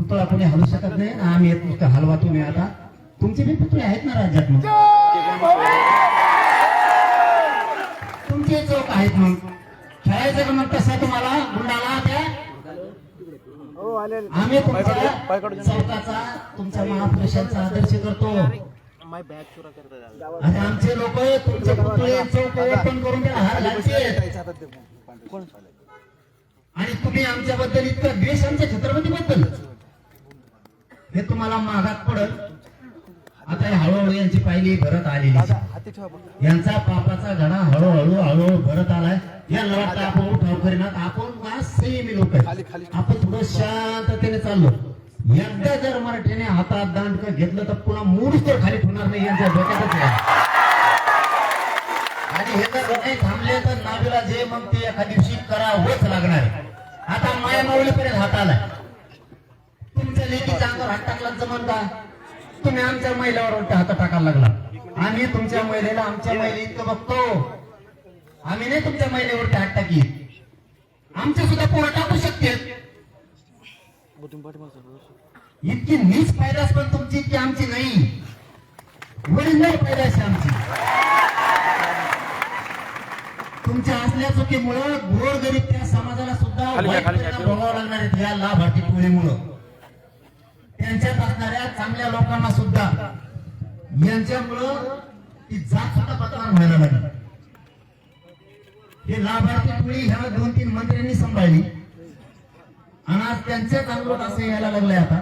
पुतळा कोणी हलू शकत नाही आणि आम्ही येत नुसतं हलवा तुम्ही आता तुमचे बी पुतळे आहेत ना राज्यात मग तुमचे चौक आहेत मग खेळायचं का मग तसं तुम्हाला गुंडाला त्या आम्ही तुमच्या चौकाचा तुमच्या महापुरुषांचा आदर्श करतो आणि आमचे लोक तुमचे पुतळे चौक ओपन करून त्याला हार घालचे आणि तुम्ही आमच्याबद्दल इतकं द्वेष आमच्या छत्रपती बद्दल हे तुम्हाला मागात पडल आता हे हळूहळू यांची पाहिली भरत आलेली यांचा पापाचा घडा हळूहळू भरत आलाय यांना वाटतं आपण उठाव करीनात आपण का संयमी लोक आपण थोडं शांततेने चाललो एकदा जर मराठीने हातात दांडकं घेतलं तर पुन्हा मूळच तर खाली होणार नाही यांच्या डोक्यातच आहे आणि हे जर नाही थांबले तर नावीला जे मग ते एका दिवशी करावंच लागणार आता माया माऊलीपर्यंत हात आलाय तुमच्या लेकीच्या अंगावर हात टाकला जमन का तुम्ही आमच्या महिलेवर उलटा हात टाकायला लागला आम्ही तुमच्या महिलेला आमच्या महिले इतकं बघतो आम्ही नाही तुमच्या महिलेवरती हात टाकी आमचे सुद्धा पोरं टाकू शकते इतकी नीच पैदास पण तुमची इतकी आमची नाही ओरिजिनल पैदास आमची तुमच्या असल्या चुकीमुळं गोरगरीब त्या समाजाला सुद्धा भोगावं लागणार आहेत या लाभार्थी टोळीमुळं त्यांच्यात असणाऱ्या चांगल्या लोकांना सुद्धा यांच्यामुळं ती जात सुद्धा बदनाम व्हायला लागली हे लाभार्थी टोळी ह्या 2-3 मंत्र्यांनी सांभाळली आणि आज त्यांच्याच अंगलट असं यायला लागलंय आता